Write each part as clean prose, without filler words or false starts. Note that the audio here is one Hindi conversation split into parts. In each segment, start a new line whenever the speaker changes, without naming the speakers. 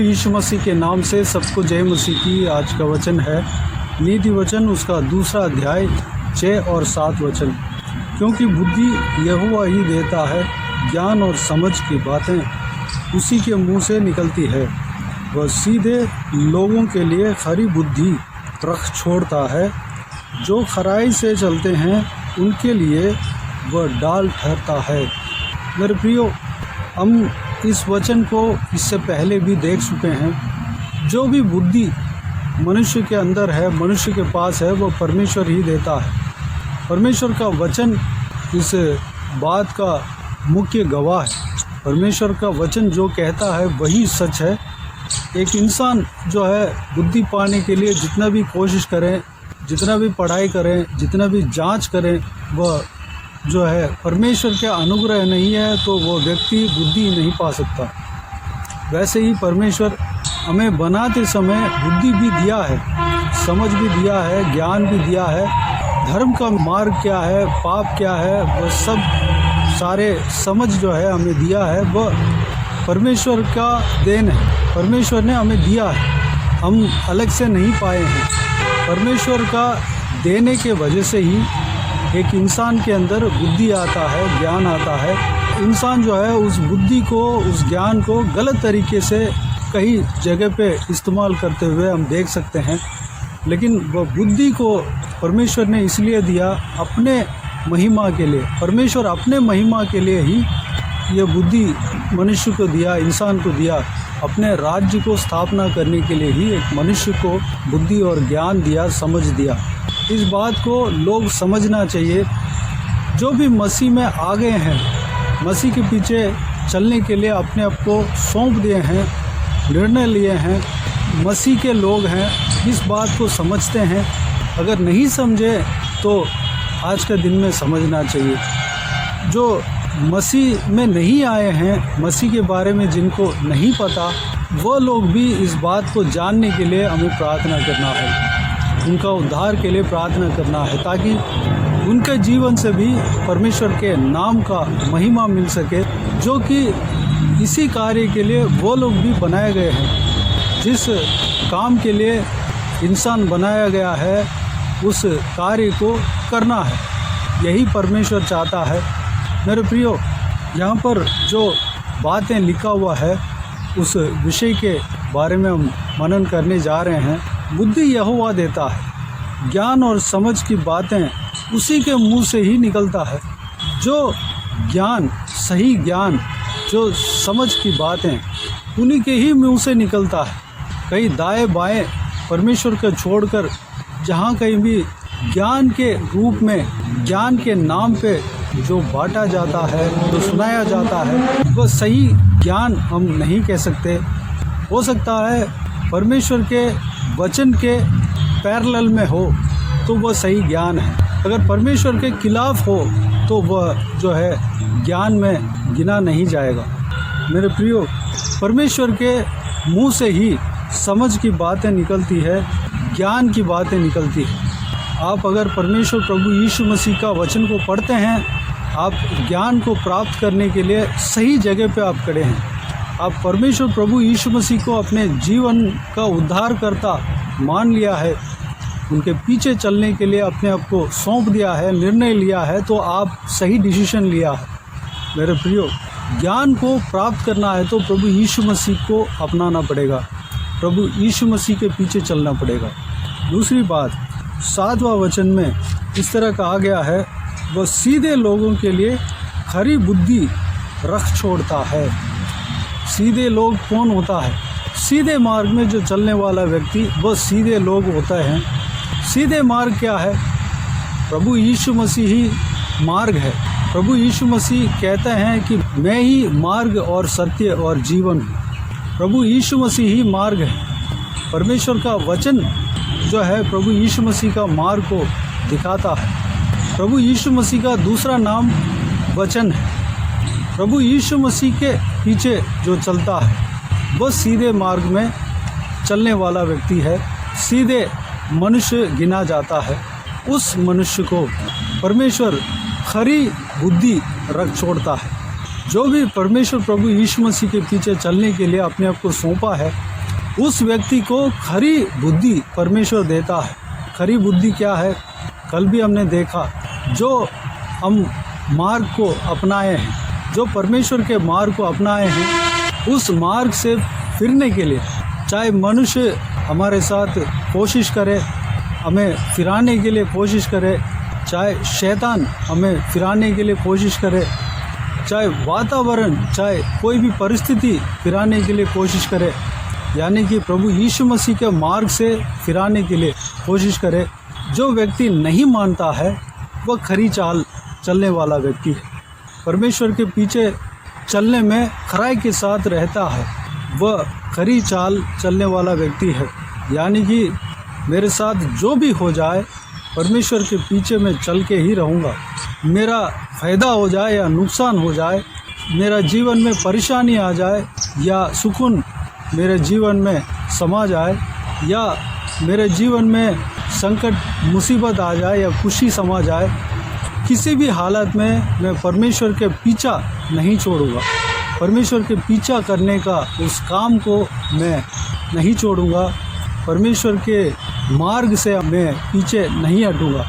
यीशु मसीह के नाम से सबको जय मसीह की। आज का वचन है नीति वचन, उसका दूसरा अध्याय 6 और 7 वचन। क्योंकि बुद्धि यहोवा ही देता है, ज्ञान और समझ की बातें उसी के मुंह से निकलती है। वह सीधे लोगों के लिए खरी बुद्धि रख छोड़ता है, जो खराई से चलते हैं उनके लिए वह डाल ठहरता है। मेरे प्रियो, हम इस वचन को इससे पहले भी देख चुके हैं। जो भी बुद्धि मनुष्य के अंदर है, मनुष्य के पास है, वो परमेश्वर ही देता है। परमेश्वर का वचन इस बात का मुख्य गवाह है। परमेश्वर का वचन जो कहता है वही सच है। एक इंसान जो है बुद्धि पाने के लिए जितना भी कोशिश करें, जितना भी पढ़ाई करें, जितना भी जांच करें, वह जो है परमेश्वर के अनुग्रह नहीं है तो वो व्यक्ति बुद्धि नहीं पा सकता। वैसे ही परमेश्वर हमें बनाते समय बुद्धि भी दिया है, समझ भी दिया है, ज्ञान भी दिया है। धर्म का मार्ग क्या है, पाप क्या है, वह सब सारे समझ जो है हमें दिया है, वह परमेश्वर का देन है। परमेश्वर ने हमें दिया है, हम अलग से नहीं पाए हैं। परमेश्वर का देने के वजह से ही एक इंसान के अंदर बुद्धि आता है, ज्ञान आता है। इंसान जो है उस बुद्धि को, उस ज्ञान को गलत तरीके से कई जगह पे इस्तेमाल करते हुए हम देख सकते हैं। लेकिन वह बुद्धि को परमेश्वर ने इसलिए दिया अपने महिमा के लिए। परमेश्वर अपने महिमा के लिए ही ये बुद्धि मनुष्य को दिया, इंसान को दिया। अपने राज्य को स्थापना करने के लिए ही एक मनुष्य को बुद्धि और ज्ञान दिया, समझ दिया। इस बात को लोग समझना चाहिए। जो भी मसीह में आ गए हैं, मसीह के पीछे चलने के लिए अपने आप को सौंप दिए हैं, निर्णय लिए हैं, मसीह के लोग हैं, इस बात को समझते हैं। अगर नहीं समझे तो आज के दिन में समझना चाहिए। जो मसीह में नहीं आए हैं, मसीह के बारे में जिनको नहीं पता, वो लोग भी इस बात को जानने के लिए हमें प्रार्थना करना है, उनका उद्धार के लिए प्रार्थना करना है, ताकि उनके जीवन से भी परमेश्वर के नाम का महिमा मिल सके। जो कि इसी कार्य के लिए वो लोग भी बनाए गए हैं। जिस काम के लिए इंसान बनाया गया है उस कार्य को करना है, यही परमेश्वर चाहता है। मेरे प्रियो, यहाँ पर जो बातें लिखा हुआ है उस विषय के बारे में हम मनन करने जा रहे हैं। बुद्धि यहोवा देता है, ज्ञान और समझ की बातें उसी के मुंह से ही निकलता है। जो ज्ञान, सही ज्ञान, जो समझ की बातें उन्हीं के ही मुंह से निकलता है। कहीं दाएं बाएं परमेश्वर को छोड़कर जहाँ कहीं भी ज्ञान के रूप में, ज्ञान के नाम पे जो बांटा जाता है, जो सुनाया जाता है, वह सही ज्ञान हम नहीं कह सकते। हो सकता है परमेश्वर के वचन के पैरेलल में हो तो वह सही ज्ञान है। अगर परमेश्वर के खिलाफ हो तो वह जो है ज्ञान में गिना नहीं जाएगा। मेरे प्रियो, परमेश्वर के मुंह से ही समझ की बातें निकलती है, ज्ञान की बातें निकलती है। आप अगर परमेश्वर प्रभु यीशु मसीह का वचन को पढ़ते हैं, आप ज्ञान को प्राप्त करने के लिए सही जगह पे आप खड़े हैं। आप परमेश्वर प्रभु यीशु मसीह को अपने जीवन का उद्धारकर्ता मान लिया है, उनके पीछे चलने के लिए अपने आप को सौंप दिया है, निर्णय लिया है, तो आप सही डिसीजन लिया है। मेरे प्रियो, ज्ञान को प्राप्त करना है तो प्रभु यीशु मसीह को अपनाना पड़ेगा, प्रभु यीशु मसीह के पीछे चलना पड़ेगा। दूसरी बात, 7वां वचन में इस तरह कहा गया है, वह सीधे लोगों के लिए खरी बुद्धि रख छोड़ता है। सीधे लोग कौन होता है? सीधे मार्ग में जो चलने वाला व्यक्ति, वह सीधे लोग होते हैं। सीधे मार्ग क्या है? प्रभु यीशु मसीह ही मार्ग है। प्रभु यीशु मसीह कहते हैं कि मैं ही मार्ग और सत्य और जीवन हूँ। प्रभु यीशु मसीह ही मार्ग है। परमेश्वर का वचन जो है प्रभु यीशु मसीह का मार्ग को दिखाता है। प्रभु यीशु मसीह का दूसरा नाम वचन है। प्रभु यीशु मसीह के पीछे जो चलता है वह सीधे मार्ग में चलने वाला व्यक्ति है, सीधे मनुष्य गिना जाता है। उस मनुष्य को परमेश्वर खरी बुद्धि रख छोड़ता है। जो भी परमेश्वर प्रभु यीशु मसीह के पीछे चलने के लिए अपने आप को सौंपा है, उस व्यक्ति को खरी बुद्धि परमेश्वर देता है। खरी बुद्धि क्या है? कल भी हमने देखा, जो हम मार्ग को अपनाए हैं, जो परमेश्वर के मार्ग को अपनाए हैं, उस मार्ग से फिरने के लिए चाहे मनुष्य हमारे साथ कोशिश करे, हमें फिराने के लिए कोशिश करे, चाहे शैतान हमें फिराने के लिए कोशिश करे, चाहे वातावरण, चाहे कोई भी परिस्थिति फिराने के लिए कोशिश करे, यानी कि प्रभु यीशु मसीह के मार्ग से फिराने के लिए कोशिश करे, जो व्यक्ति नहीं मानता है वह खरी चाल चलने वाला व्यक्ति है। परमेश्वर के पीछे चलने में खराई के साथ रहता है, वह खरी चाल चलने वाला व्यक्ति है। यानी कि मेरे साथ जो भी हो जाए, परमेश्वर के पीछे मैं चल के ही रहूँगा। मेरा फ़ायदा हो जाए या नुकसान हो जाए, मेरा जीवन में परेशानी आ जाए या सुकून मेरे जीवन में समा जाए, या मेरे जीवन में संकट मुसीबत आ जाए या खुशी समा जाए, किसी भी हालत में मैं परमेश्वर के पीछा नहीं छोड़ूंगा। परमेश्वर के पीछा करने का उस काम को मैं नहीं छोड़ूंगा। परमेश्वर के मार्ग से मैं पीछे नहीं हटूंगा।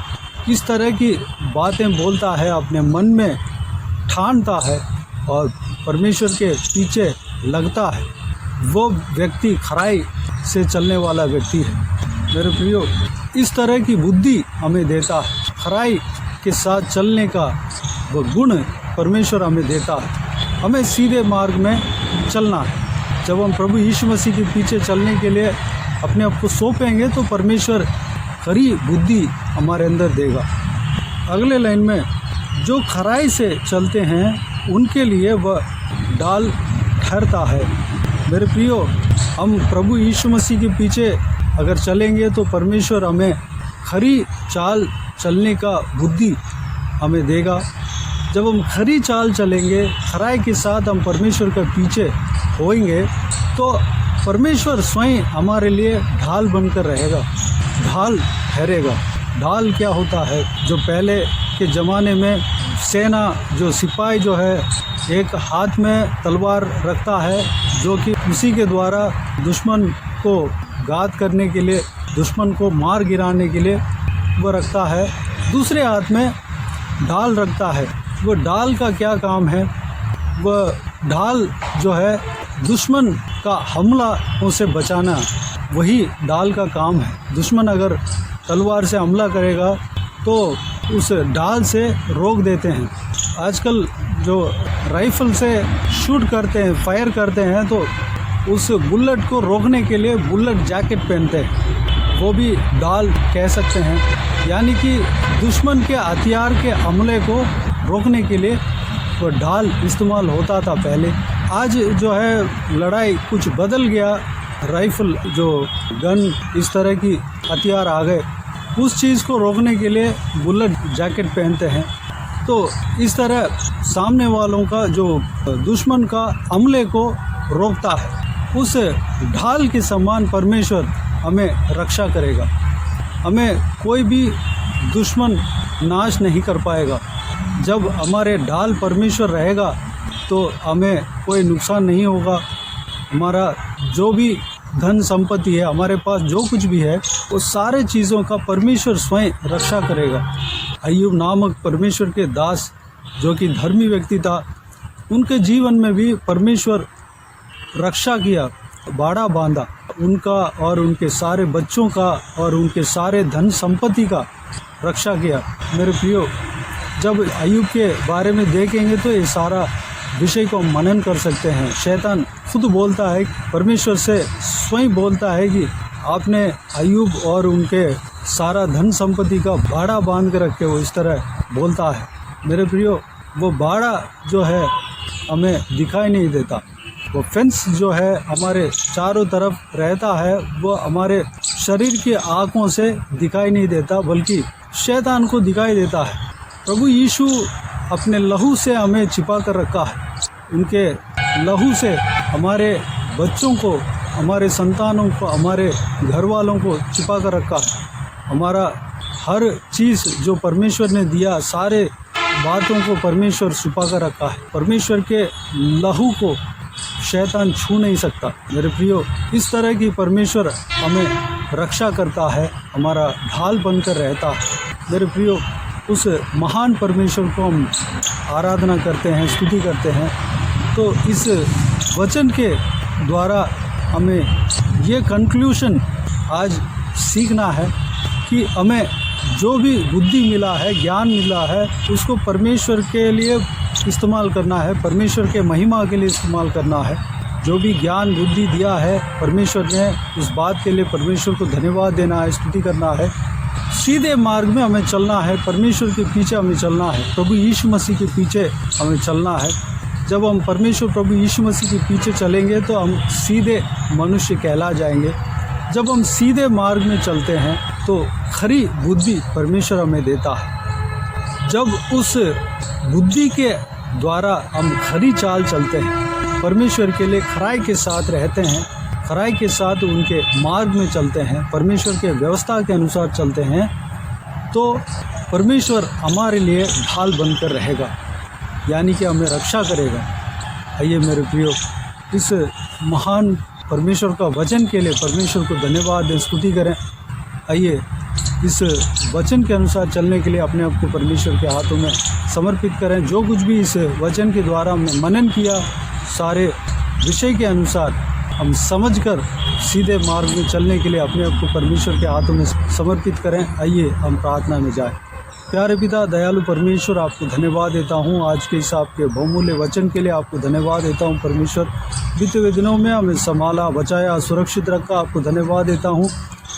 इस तरह की बातें बोलता है, अपने मन में ठानता है और परमेश्वर के पीछे लगता है, वो व्यक्ति खराई से चलने वाला व्यक्ति है। मेरे प्रियो, इस तरह की बुद्धि हमें देता है, खराई के साथ चलने का वह गुण परमेश्वर हमें देता है। हमें सीधे मार्ग में चलना है। जब हम प्रभु यीशु मसीह के पीछे चलने के लिए अपने आप को सौंपेंगे तो परमेश्वर खरी बुद्धि हमारे अंदर देगा। अगले लाइन में, जो खराई से चलते हैं उनके लिए वह ढाल ठहरता है। मेरे प्रियो, हम प्रभु यीशु मसीह के पीछे अगर चलेंगे तो परमेश्वर हमें खरी चाल चलने का बुद्धि हमें देगा। जब हम खरी चाल चलेंगे, खराई के साथ हम परमेश्वर के पीछे होएंगे, तो परमेश्वर स्वयं हमारे लिए ढाल बनकर रहेगा, ढाल ठहरेगा। ढाल क्या होता है? जो पहले के ज़माने में सेना, जो सिपाही जो है, एक हाथ में तलवार रखता है, जो कि उसी के द्वारा दुश्मन को घात करने के लिए, दुश्मन को मार गिराने के लिए वो रखता है। दूसरे हाथ में ढाल रखता है। वो ढाल का क्या काम है? वह ढाल जो है दुश्मन का हमला उसे बचाना, वही ढाल का काम है। दुश्मन अगर तलवार से हमला करेगा तो उस ढाल से रोक देते हैं। आजकल जो राइफल से शूट करते हैं, फायर करते हैं, तो उस बुलेट को रोकने के लिए बुलेट जैकेट पहनते हैं, वो भी ढाल कह सकते हैं। यानी कि दुश्मन के हथियार के हमले को रोकने के लिए वो ढाल इस्तेमाल होता था पहले। आज जो है लड़ाई कुछ बदल गया, राइफल जो गन इस तरह की हथियार आ गए, उस चीज़ को रोकने के लिए बुलेट जैकेट पहनते हैं। तो इस तरह सामने वालों का, जो दुश्मन का हमले को रोकता है, उस ढाल के समान परमेश्वर हमें रक्षा करेगा। हमें कोई भी दुश्मन नाश नहीं कर पाएगा। जब हमारे ढाल परमेश्वर रहेगा तो हमें कोई नुकसान नहीं होगा। हमारा जो भी धन संपत्ति है, हमारे पास जो कुछ भी है, वो सारे चीज़ों का परमेश्वर स्वयं रक्षा करेगा। अय्यूब नामक परमेश्वर के दास, जो कि धर्मी व्यक्ति था, उनके जीवन में भी परमेश्वर रक्षा किया, बाड़ा बांधा उनका और उनके सारे बच्चों का और उनके सारे धन संपत्ति का रक्षा किया। मेरे प्रियो, जब अय्यूब के बारे में देखेंगे तो ये सारा विषय को मनन कर सकते हैं। शैतान खुद बोलता है, परमेश्वर से स्वयं बोलता है कि आपने अय्यूब और उनके सारा धन संपत्ति का बाड़ा बांध के रखे, वो इस तरह बोलता है। मेरे प्रियो, वो बाड़ा जो है हमें दिखाई नहीं देता। वो फेंस जो है हमारे चारों तरफ रहता है, वो हमारे शरीर की आँखों से दिखाई नहीं देता, बल्कि शैतान को दिखाई देता है। प्रभु यीशु अपने लहू से हमें छिपा कर रखा है। उनके लहू से हमारे बच्चों को, हमारे संतानों को, हमारे घर वालों को छिपा कर रखा है। हमारा हर चीज़ जो परमेश्वर ने दिया, सारे बातों को परमेश्वर छिपा कर रखा है। परमेश्वर के लहू को शैतान छू नहीं सकता। मेरे प्रियो, इस तरह की परमेश्वर हमें रक्षा करता है, हमारा ढाल बनकर रहता है। मेरे प्रियो, उस महान परमेश्वर को हम आराधना करते हैं, स्तुति करते हैं। तो इस वचन के द्वारा हमें ये कंक्लूशन आज सीखना है कि हमें जो भी बुद्धि मिला है, ज्ञान मिला है, उसको परमेश्वर के लिए इस्तेमाल करना है, परमेश्वर के महिमा के लिए इस्तेमाल करना है। जो भी ज्ञान बुद्धि दिया है परमेश्वर ने, उस बात के लिए परमेश्वर को धन्यवाद देना है, स्तुति करना है। सीधे मार्ग में हमें चलना है, परमेश्वर के पीछे हमें चलना है, प्रभु यीशु मसीह के पीछे हमें चलना है। जब हम परमेश्वर प्रभु यीशु मसीह के पीछे चलेंगे तो हम सीधे मनुष्य कहला जाएंगे। जब हम सीधे मार्ग में चलते हैं तो खरी बुद्धि परमेश्वर हमें देता है। जब उस बुद्धि के द्वारा हम खरी चाल चलते हैं, परमेश्वर के लिए खराई के साथ रहते हैं, खराई के साथ उनके मार्ग में चलते हैं, परमेश्वर के व्यवस्था के अनुसार चलते हैं, तो परमेश्वर हमारे लिए ढाल बनकर रहेगा, यानी कि हमें रक्षा करेगा। आइए मेरे प्रियो, इस महान परमेश्वर का वचन के लिए परमेश्वर को धन्यवाद दें, स्तुति करें। आइए इस वचन के अनुसार चलने के लिए अपने आप को परमेश्वर के हाथों में समर्पित करें। जो कुछ भी इस वचन के द्वारा हमने मनन किया, सारे विषय के अनुसार हम समझकर सीधे मार्ग में चलने के लिए अपने आप को परमेश्वर के हाथों में समर्पित करें। आइए हम प्रार्थना में जाएं। प्यारे पिता, दयालु परमेश्वर, आपको धन्यवाद देता हूँ आज के इस आपके बहुमूल्य वचन के लिए। आपको धन्यवाद देता हूँ परमेश्वर, बीते हुए दिनों में हमें संभाला, बचाया, सुरक्षित रखा। आपको धन्यवाद देता हूँ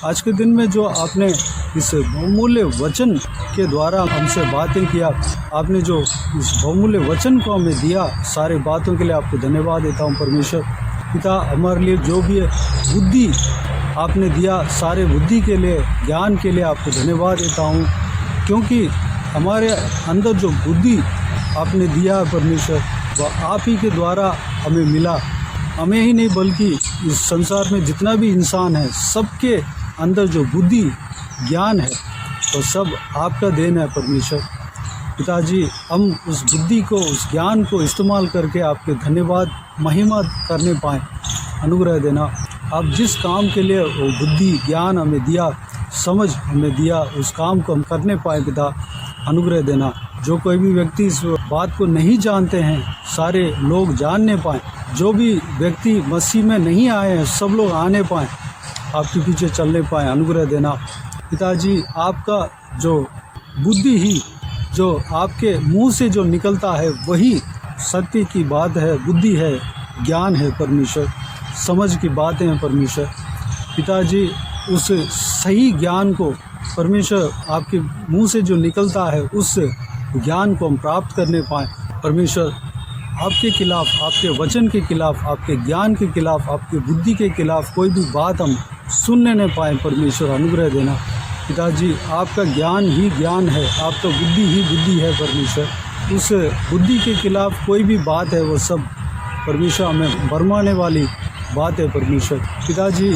आज के दिन में जो आपने इस बहुमूल्य वचन के द्वारा हमसे बातें किया, आपने जो इस बहुमूल्य वचन को हमें दिया, सारे बातों के लिए आपको धन्यवाद देता हूँ परमेश्वर। पिता, हमारे लिए जो भी बुद्धि आपने दिया, सारे बुद्धि के लिए, ज्ञान के लिए आपको धन्यवाद देता हूँ, क्योंकि हमारे अंदर जो बुद्धि आपने दिया है परमेश्वर, वह आप ही के द्वारा हमें मिला। हमें ही नहीं बल्कि इस संसार में जितना भी इंसान है, सबके अंदर जो बुद्धि ज्ञान है वो सब आपका देन है परमेश्वर। पिताजी, हम उस बुद्धि को, उस ज्ञान को इस्तेमाल करके आपके धन्यवाद महिमा करने पाएँ, अनुग्रह देना। आप जिस काम के लिए वो बुद्धि ज्ञान हमें दिया, समझ हमें दिया, उस काम को हम करने पाए पिता, अनुग्रह देना। जो कोई भी व्यक्ति इस बात को नहीं जानते हैं, सारे लोग जानने पाएँ। जो भी व्यक्ति मसीह में नहीं आए हैं, सब लोग आने पाएँ, आपके पीछे चलने पाएँ, अनुग्रह देना। पिताजी, आपका जो बुद्धि ही, जो आपके मुंह से जो निकलता है, वही सत्य की बात है, बुद्धि है, ज्ञान है परमेश्वर, समझ की बातें हैं परमेश्वर। पिताजी, उस सही ज्ञान को परमेश्वर आपके मुंह से जो निकलता है, उस ज्ञान को हम प्राप्त करने पाएँ परमेश्वर। आपके खिलाफ, आपके वचन के खिलाफ, आपके ज्ञान के खिलाफ, आपके बुद्धि के खिलाफ कोई भी बात हम सुनने न पाएँ परमेश्वर, अनुग्रह देना। पिताजी, आपका ज्ञान ही ज्ञान है, आपका बुद्धि ही बुद्धि है परमेश्वर। उस बुद्धि के खिलाफ कोई भी बात है, वो सब परमेश्वर हमें भरमाने वाली बात है परमेश्वर। पिताजी,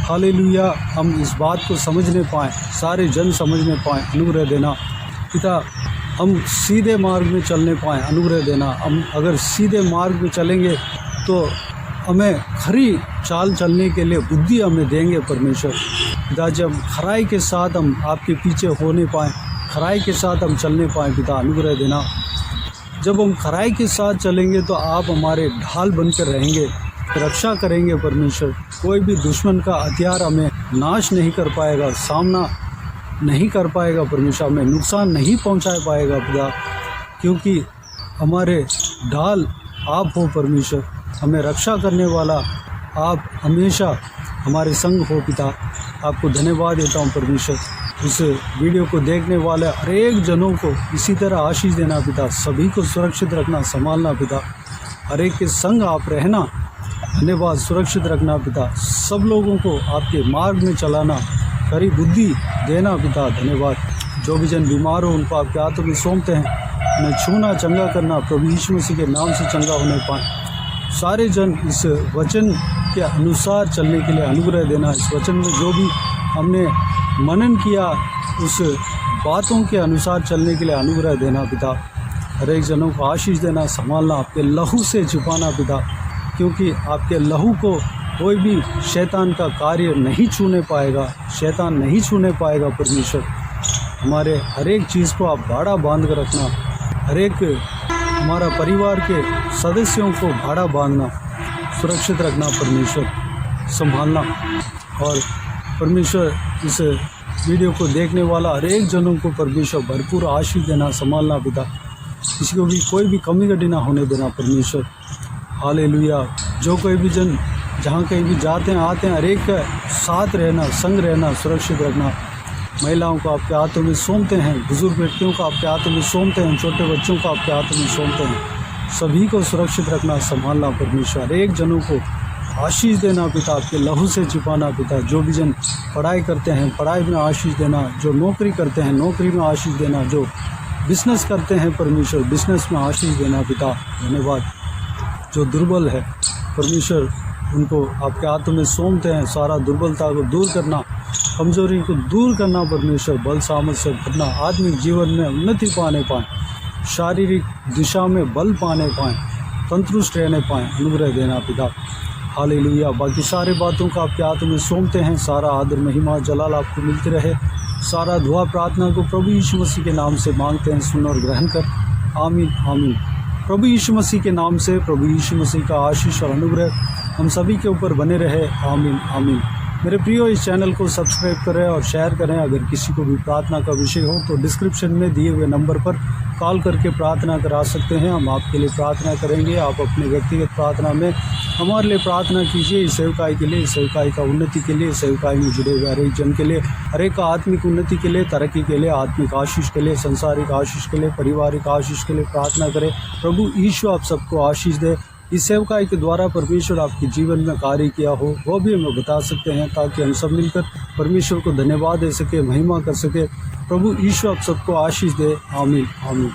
हालेलुया, हम इस बात को समझने पाएँ, सारे जन समझने पाएँ, अनुग्रह देना। पिता, हम सीधे मार्ग में चलने पाएँ, अनुग्रह देना। हम अगर सीधे मार्ग में चलेंगे तो हमें खरी चाल चलने के लिए बुद्धि हमें देंगे परमेश्वर। पिता, जब खराई के साथ हम आपके पीछे होने पाएँ, खराई के साथ हम चलने पाएँ पिता, अनुग्रह देना। जब हम खराई के साथ चलेंगे तो आप हमारे ढाल बनकर रहेंगे, रक्षा करेंगे परमेश्वर। कोई भी दुश्मन का हथियार हमें नाश नहीं कर पाएगा, सामना नहीं कर पाएगा परमेश्वर, हमें नुकसान नहीं पहुंचा पाएगा पिता, क्योंकि हमारे ढाल आप हो परमेश्वर। हमें रक्षा करने वाला आप हमेशा हमारे संग हो पिता। आपको धन्यवाद देता हूं परमेश्वर। इस वीडियो को देखने वाले हर एक जनों को इसी तरह आशीष देना पिता, सभी को सुरक्षित रखना, संभालना पिता, हर एक के संग आप रहना, धन्यवाद, सुरक्षित रखना पिता। सब लोगों को आपके मार्ग में चलाना, खरी बुद्धि देना पिता, धन्यवाद। जो भी जन बीमार हो उनको आपके हाथों में सौंपते हैं, उन्हें छूना, चंगा करना, प्रभु यीशु मसीह के नाम से चंगा होने पाएँ। सारे जन इस वचन के अनुसार चलने के लिए अनुग्रह देना। इस वचन में जो भी हमने मनन किया, उस बातों के अनुसार चलने के लिए अनुग्रह देना पिता। हर एक जनों को आशीष देना, संभालना, आपके लहू से छुपाना पिता। क्योंकि आपके लहू को कोई भी शैतान का कार्य नहीं छूने पाएगा, शैतान नहीं छूने पाएगा। परमेश्वर हमारे हर एक चीज़ को आप भाड़ा बांध कर रखना, हर एक हमारा परिवार के सदस्यों को भाड़ा बांधना, सुरक्षित रखना, परमेश्वर संभालना। और परमेश्वर इस वीडियो को देखने वाला हर एक जनों को परमेश्वर भरपूर आशीष देना, संभालना पिता, किसी को भी कोई भी कमी घटी ना होने देना परमेश्वर। हालेलुया। जो कोई भी जन जहाँ कहीं भी जाते हैं आते हैं, हर एक का साथ रहना, संग रहना, सुरक्षित रखना। महिलाओं को आपके हाथों में सौंपते हैं, बुजुर्ग व्यक्तियों को आपके हाथों में सौंपते हैं, छोटे बच्चों को आपके हाथों में सौंपते हैं। सभी को सुरक्षित रखना, संभालना परमेश्वर। हर एक जनों को आशीष देना पिता, आपके लहू से छिपाना पिता। जो भी जन पढ़ाई करते हैं पढ़ाई में आशीष देना, जो नौकरी करते हैं नौकरी में आशीष देना, जो बिजनेस करते हैं परमेश्वर बिजनेस में आशीष देना पिता। धन्यवाद। जो दुर्बल है परमेश्वर उनको आपके हाथों में सौंपते हैं, सारा दुर्बलता को दूर करना, कमजोरी को दूर करना परमेश्वर, बल सामर्थ से भरना, आत्मिक जीवन में उन्नति पाने पाएँ, शारीरिक दिशा में बल पाने पाएँ, तंदुरुस्त रहने पाएँ, अनुग्रह देना पिता। हालेलुया। बाकी सारी बातों को आपके हाथों में सौंपते हैं। सारा आदर महिमा जलाल आपको मिलते रहे। सारा दुआ प्रार्थना को प्रभु यीशु मसीह के नाम से मांगते हैं, सुन और ग्रहण कर। आमीन आमीन। प्रभु यीशु मसीह के नाम से प्रभु यीशु मसीह का आशीष और अनुग्रह हम सभी के ऊपर बने रहे। आमीन आमीन। मेरे प्रियो, इस चैनल को सब्सक्राइब करें और शेयर करें। अगर किसी को भी प्रार्थना का विषय हो तो डिस्क्रिप्शन में दिए हुए नंबर पर कॉल करके प्रार्थना करा सकते हैं। हम आपके लिए प्रार्थना करेंगे। आप अपने व्यक्तिगत प्रार्थना में हमारे लिए प्रार्थना कीजिए, इस सेवकाई के लिए, इस सेवकाई का उन्नति के लिए, सेवकाई में जुड़े हुए हर एक जन के लिए, हर एक का आत्मिक उन्नति के लिए, तरक्की के लिए, आत्मिक आशीष के लिए, संसारिक आशीष के लिए, पारिवारिक आशीष के लिए प्रार्थना करें। प्रभु यीशु आप सबको आशीष दे। इस सेवकाई के द्वारा परमेश्वर आपके जीवन में कार्य किया हो वो भी हमें बता सकते हैं, ताकि हम सब मिलकर परमेश्वर को धन्यवाद दे सके, महिमा कर सके। प्रभु यीशु आप सबको आशीष दे। आमीन आमीन।